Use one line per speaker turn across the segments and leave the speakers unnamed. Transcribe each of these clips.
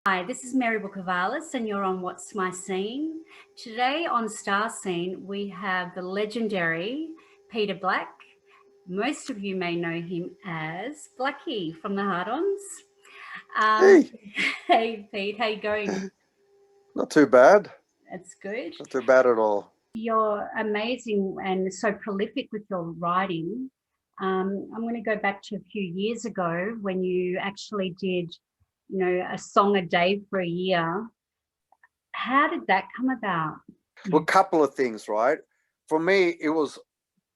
Hi, this is Mary Boukouvalas, and you're on What's My Scene. Today on Star Scene, we have the legendary Peter Black. Most of you may know him as Blackie from the Hard-Ons. Um,
Hey,
hey, Pete, how you going?
not too bad.
That's good.
Not too bad at all.
You're amazing and so prolific with your writing. I'm going to go back to a few years ago when you actually did, a song a day for a year. How did that come about?
Well, a couple of things, right? For me, it was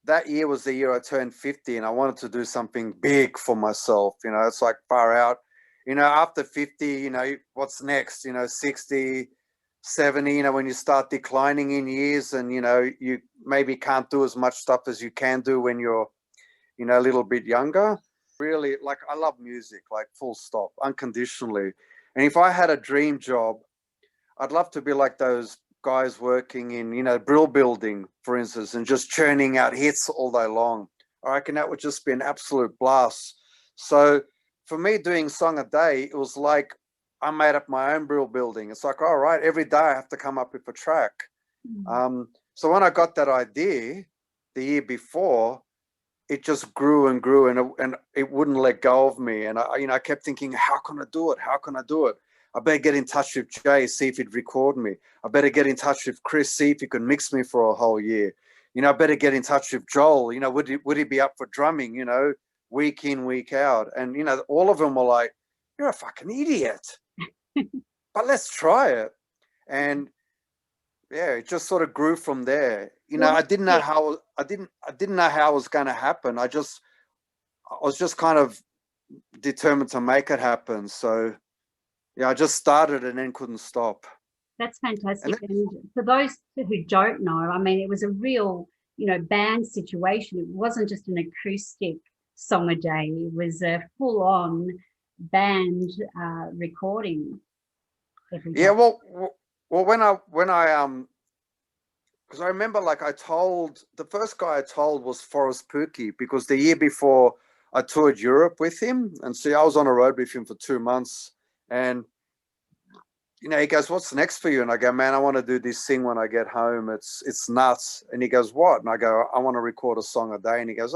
that year was the year I turned 50 and I wanted to do something big for myself. It's like far out. After 50, what's next? 60, 70, when you start declining in years and, you maybe can't do as much stuff as you can do when you're, a little bit younger. Really, like, I love music, like, full stop, unconditionally. And if I had a dream job, I'd love to be like those guys working in, brill building, for instance, and just churning out hits all day long. I reckon that would just be an absolute blast. So for me, doing song a day, it was like I made up my own brill building. It's like, all right, every day I have to come up with a track. So when I got that idea the year before, it just grew and grew, and it wouldn't let go of me. And I kept thinking, how can I do it? How can I do it? I better get in touch with Jay, see if he'd record me. I better get in touch with Chris, see if he could mix me for a whole year. I better get in touch with Joel. Would he be up for drumming? Week in, week out. And all of them were like, "You're a fucking idiot," but let's try it. And yeah, it just sort of grew from there.
Well,
I didn't know
yeah,
how I didn't know how it was going to happen. I was just kind of determined to make it happen. So yeah, I just started and then couldn't stop.
that's
And
fantastic.
then,
And for those who don't know, I mean, it was a real, band situation. It wasn't just an acoustic song a day. It was a full-on band recording every
yeah,
day.
well, when I because I remember, like, I told the first guy I told was Forrest Pookie, because the year before I toured Europe with him, and see, I was on a road with him for 2 months, and he goes, "What's next for you?" And I go, "Man, I want to do this thing when I get home. It's nuts." And he goes, "What?" And I go, "I want to record a song a day." And he goes,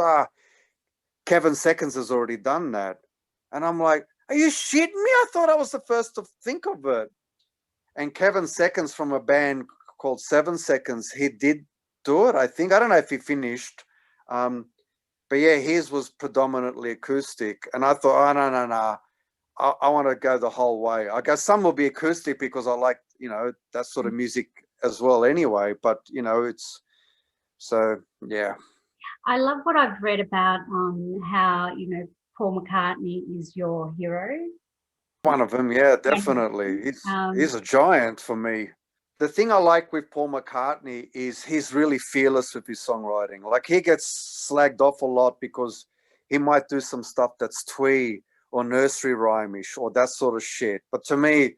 Kevin Seconds has already done that. And I'm like, "Are you shitting me? I thought I was the first to think of it." And Kevin Seconds, from a band called 7 Seconds, he did do it, I think. I don't know if he finished. Um, but yeah, his was predominantly acoustic. And I thought, oh, no, no, no. I want to go the whole way. I guess some will be acoustic because I like, that sort of music as well anyway. But, it's so, yeah.
I love what I've read about how, Paul McCartney is your hero.
One of them, yeah,
And
definitely. He's
um,
a giant for me. The thing I like with Paul McCartney is he's really fearless with his songwriting. Like, he gets slagged off a lot because he might do some stuff that's twee or nursery rhymish or that sort of shit. But to me,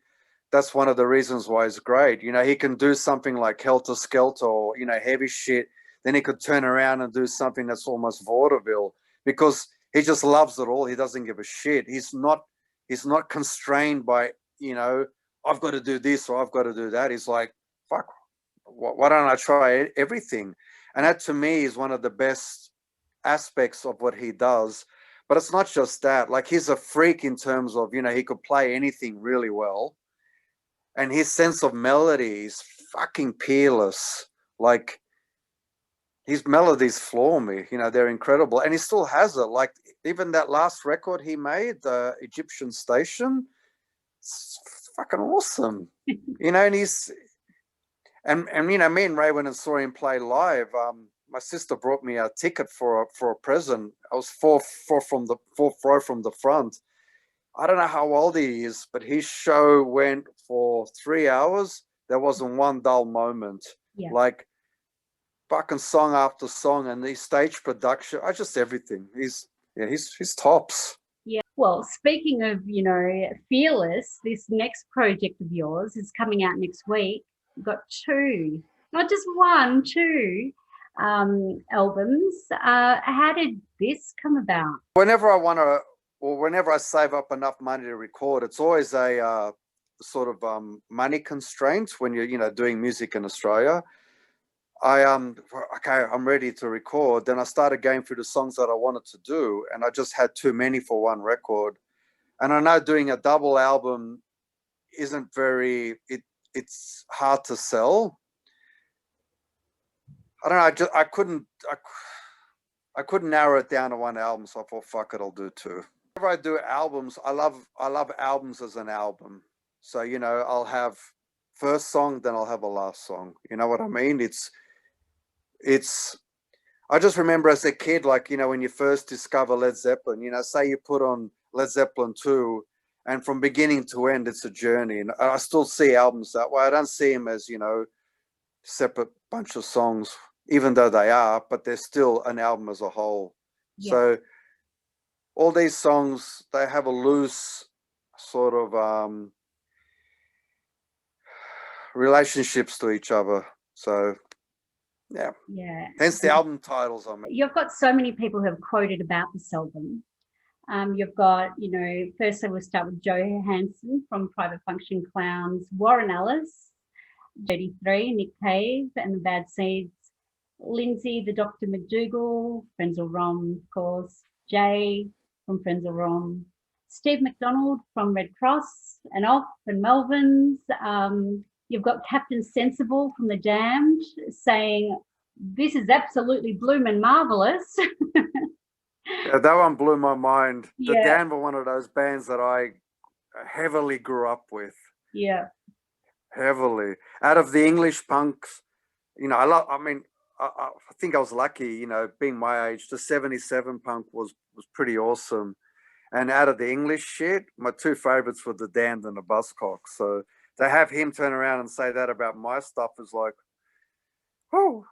that's one of the reasons why he's great. He can do something like Helter Skelter or, heavy shit. Then he could turn around and do something that's almost vaudeville, because he just loves it all. He doesn't give a shit. He's not constrained by, I've got to do this or I've got to do that. He's like, fuck, why don't I try everything? And that to me is one of the best aspects of what he does. But it's not just that. Like, he's a freak in terms of, he could play anything really well. And his sense of melody is fucking peerless. Like, his melodies floor me. They're incredible. And he still has it. Like, even that last record he made, the Egyptian Station, it's fucking awesome. And me and Ray went and saw him play live. My sister brought me a ticket for a present. I was fourth row from the front. I don't know how old he is, but his show went for 3 hours. There wasn't one dull moment.
yeah,
Like, fucking song after song, and the stage production, just everything. He's tops.
yeah. Well, speaking of, fearless, this next project of yours is coming out next week. You've got two, not just one, two albums. How did this come about?
Whenever I want to, or whenever I save up enough money to record, it's always a sort of money constraints when you're, you know, doing music in Australia. Okay, I'm ready to record. Then I started going through the songs that I wanted to do, and I just had too many for one record. And I know doing a double album isn't very, it's hard to sell. I don't know. I couldn't narrow it down to one album, so I thought, fuck it, I'll do two. Whenever I do albums, I love albums as an album. So, you know, I'll have first song, then I'll have a last song. You know what I mean? It's I just remember as a kid, like, you know, when you first discover Led Zeppelin, you know, say you put on Led Zeppelin 2, and from beginning to end, it's a journey. And I still see albums that way. I don't see them as, you know, separate bunch of songs, even though they are, but they're still an album as a whole.
Yeah.
So all these songs, they have a loose sort of relationships to each other. So yeah. Hence the album titles. I mean,
you've got so many who have quoted about this album. You've got, you know, firstly we'll start with Joe Hansen from Private Function Clowns, Warren Ellis, 33, Nick Cave and the Bad Seeds, Lindsay, the Dr. McDougall, Frenzal Rhomb, of course, Jay from Frenzal Rhomb, Steve McDonald from Red Cross and Off and Melvins. You've got Captain Sensible from The Damned saying, "This is absolutely bloomin' marvelous."
Yeah, that one blew my mind. The
Yeah.
Damned were one of those bands that I heavily grew up with.
Yeah.
Heavily. Out of the English punks, you know, I think I was lucky, you know, being my age. The 77 punk was pretty awesome. And out of the English shit, my two favorites were The Damned and the Buzzcocks. So to have him turn around and say that about my stuff is like, oh,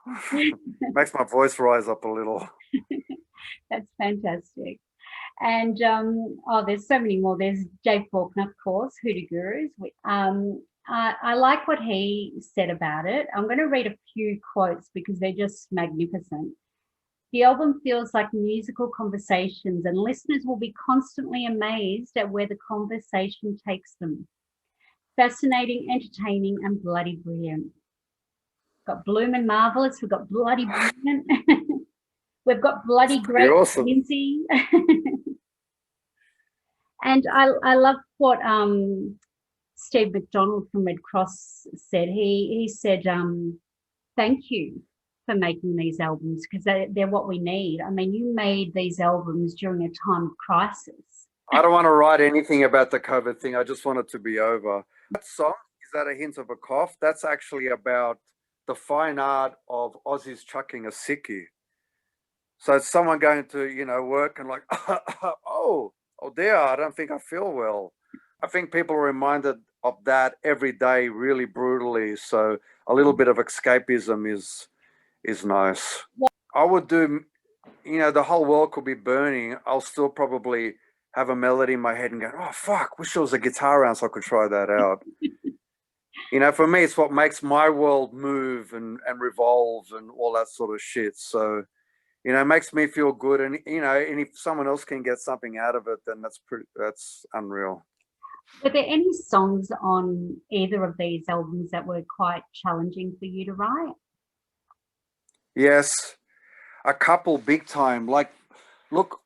makes my voice rise up a little.
That's fantastic. And there's so many more. There's Jay Faulkner, of course, Hoodoo Gurus. I like what he said about it. I'm going to read a few quotes because they're just magnificent. The album feels like musical conversations, and listeners will be constantly amazed at where the conversation takes them. Fascinating, entertaining, and bloody brilliant. Got bloomin' marvelous. We've got bloody brilliant. We've got bloody great,
awesome.
Lindsay. And I love what Steve McDonald from Red Cross said. He said, thank you for making these albums because they're what we need. I mean, you made these albums during a time of crisis.
I don't want to write anything about the COVID thing. I just want it to be over. That song, Is That a Hint of a Cough? That's actually about the fine art of Aussies chucking a sickie. So it's someone going to, you know, work and like, oh dear, I don't think I feel well. I think people are reminded of that every day really brutally. So a little bit of escapism is nice. I would do, you know, the whole world could be burning. I'll still probably have a melody in my head and go, oh, fuck, wish there was a guitar around so I could try that out. You know, for me, it's what makes my world move and revolve and all that sort of shit. So, you know, it makes me feel good. And, you know, and if someone else can get something out of it, then that's unreal.
Were there any songs on either of these albums that were quite challenging for you to write?
Yes, a couple big time. Like, look,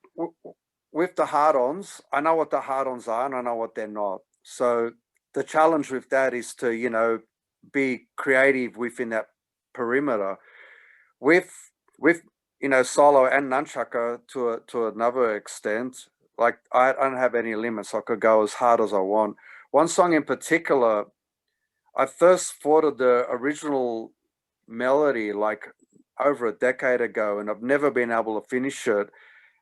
with the hard-ons, I know what the hard-ons are and I know what they're not. So the challenge with that is to, you know, be creative within that perimeter. With you know, solo and nunchucker to another extent, like I don't have any limits. I could go as hard as I want. One song in particular, I first thought of the original melody like over a decade ago, and I've never been able to finish it.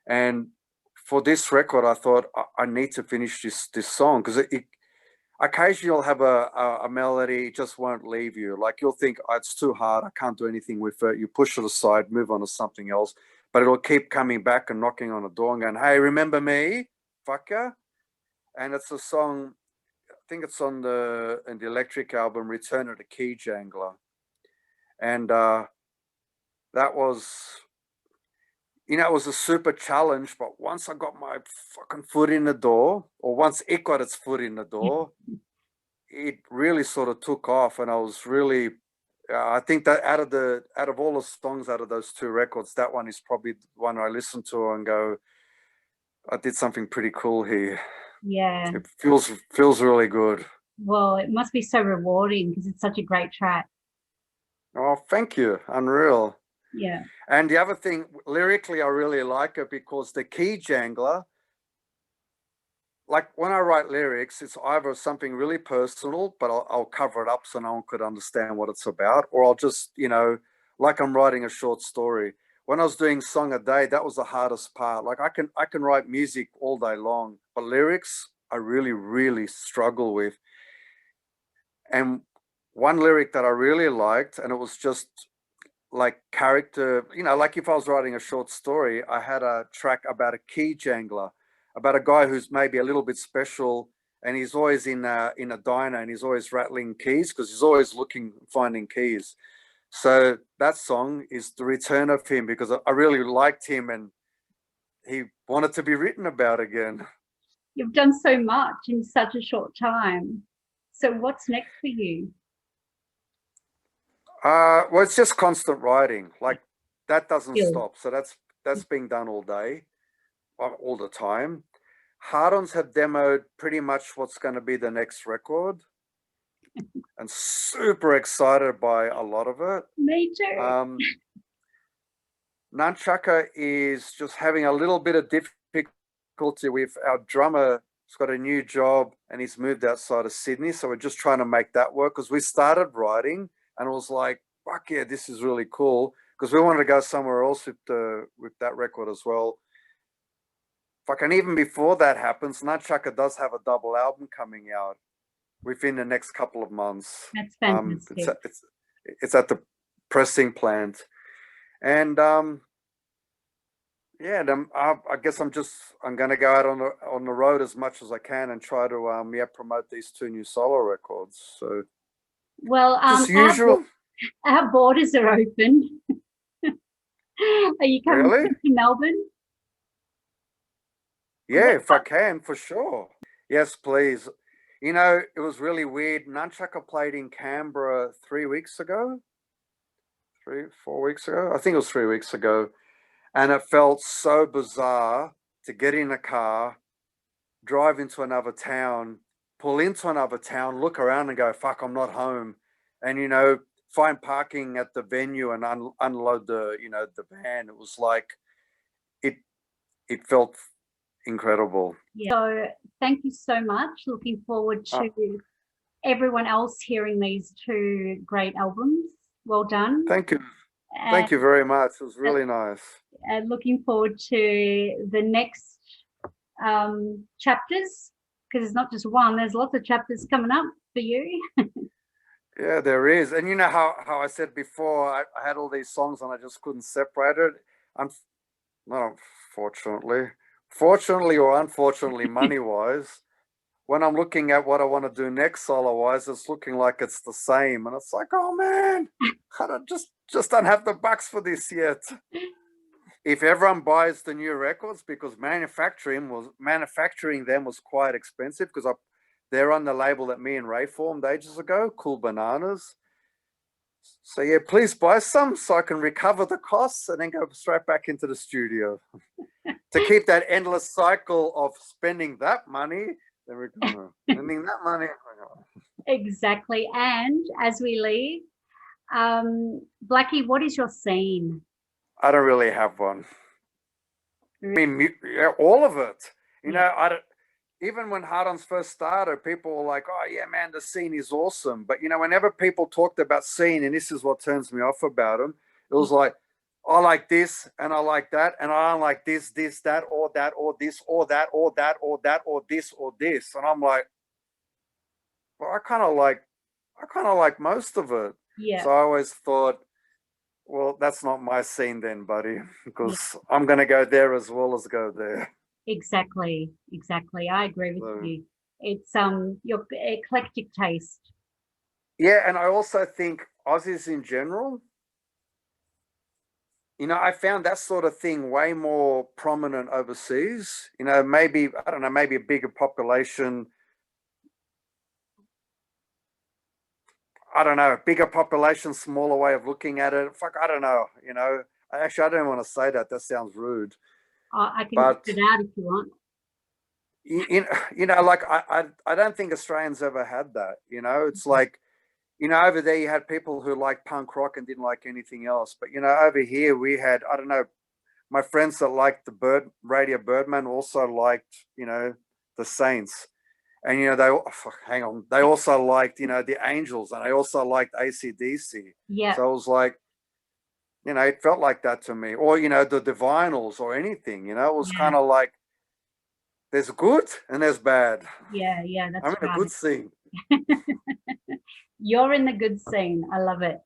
And for this record, I thought I need to finish this song because it occasionally you'll have a melody, it just won't leave you. Like you'll think, oh, it's too hard, I can't do anything with it. You push it aside, move on to something else, but it'll keep coming back and knocking on the door and going, hey, remember me, fucker? And it's a song, I think it's on the Electric album, Return of the Key Jangler. And that was, you know, it was a super challenge, but once I got my fucking foot in the door, or once it got its foot in the door, it really sort of took off, and I was really, I think that out of all the songs out of those two records, that one is probably the one I listen to and go, I did something pretty cool here.
Yeah.
It feels really good.
Well, it must be so rewarding because it's such a great track.
Oh, thank you. Unreal.
Yeah.
And the other thing, lyrically, I really like it because the key jangler, like when I write lyrics, it's either something really personal, but I'll cover it up so no one could understand what it's about, or I'll just, like I'm writing a short story. When I was doing Song a Day, that was the hardest part. Like I can write music all day long, but lyrics I really, really struggle with. And one lyric that I really liked, and it was just like character, like if I was writing a short story, I had a track about a key jangler, about a guy who's maybe a little bit special, and he's always in a diner and he's always rattling keys because he's always finding keys. So that song is the return of him because I really liked him and he wanted to be written about again.
You've done so much in such a short time. So what's next for you?
Well, it's just constant writing. Like that doesn't
Still.
stop. So that's being done all day, all the time. Hard-Ons have demoed pretty much what's going to be the next record, and super excited by a lot of it.
Me too.
Nunchaka is just having a little bit of difficulty with our drummer. He's got a new job and he's moved outside of Sydney, so we're just trying to make that work because we started writing and it was like, fuck yeah, this is really cool because we wanted to go somewhere else with that record as well. Fuck, and even before that happens, Nunchaka does have a double album coming out within the next couple of months.
That's fantastic.
It's at the pressing plant. And yeah, I guess I'm going to go out on the road as much as I can and try to promote these two new solo records. So,
well,
just usual.
Our borders are open. Are you coming
Really?
to Melbourne?
Yeah, if I can, for sure. Yes, please. It was really weird. Nunchaka played in Canberra 3 weeks ago. 4 weeks ago. I think it was 3 weeks ago. And it felt so bizarre to get in a car, drive into another town, pull into another town, look around and go, fuck, I'm not home. And, find parking at the venue and unload the van. It was like, it felt incredible.
Yeah. So thank you so much. Looking forward to everyone else hearing these two great albums. Well done.
Thank you. Thank you very much. It was really nice.
And looking forward to the next chapters, because it's not just one, there's lots of chapters coming up for you.
Yeah, there is. And you know how I said before, I had all these songs and I just couldn't separate it. Not unfortunately. Fortunately or unfortunately, money-wise, when I'm looking at what I want to do next solo-wise, it's looking like it's the same. And it's like, oh, man, I just don't have the bucks for this yet. If everyone buys the new records, because manufacturing them was quite expensive because they're on the label that me and Ray formed ages ago, Cool Bananas. So yeah, please buy some so I can recover the costs and then go straight back into the studio. To keep that endless cycle of spending that money, then we're spending that money.
Exactly. And as we leave, Blackie, what is your scene?
I don't really have one. I mean, all of it. Even when Hard-Ons first started, people were like, oh, yeah, man, the scene is awesome. But, whenever people talked about scene, and this is what turns me off about them, it was like, I like this, and I like that, and I don't like this, that, or this, or that, or that, or that, or this, or this. And I'm like, well, I kind of like most of it.
Yeah.
So I always thought, well, that's not my scene then, buddy, because I'm going to go there as well as go there.
Exactly. I agree with you. It's your eclectic taste.
Yeah, and I also think Aussies in general, I found that sort of thing way more prominent overseas. Maybe, I don't know, maybe a bigger population, I don't know, bigger population, smaller way of looking at it. Fuck, I don't know. You know, actually, I don't want to say that. That sounds rude.
I can cut
But
it out if you want.
you know, like I don't think Australians ever had that. You know, it's like, you know, over there you had people who liked punk rock and didn't like anything else. But you know, over here we had, I don't know, my friends that liked the Radio Birdman also liked, you know, the Saints. And, you know, hang on, they also liked, you know, the Angels, and they also liked AC/DC.
Yeah,
So it was like, you know, it felt like that to me. Or, you know, the Divinals or anything, you know, it was
yeah,
kind of like, there's good and there's bad.
yeah,
I'm
that's
in a good
right.
scene.
You're in the good scene. I love it.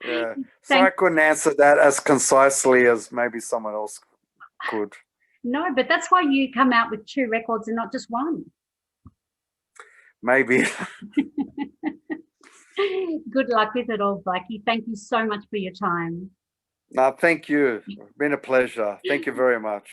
Yeah. So I
Thank
couldn't answer that as concisely as maybe someone else could.
No, but that's why you come out with 2 records and not just 1.
Maybe.
Good luck with it all, Blackie. Thank you so much for your time.
No, thank you. It's been a pleasure. Thank you very much.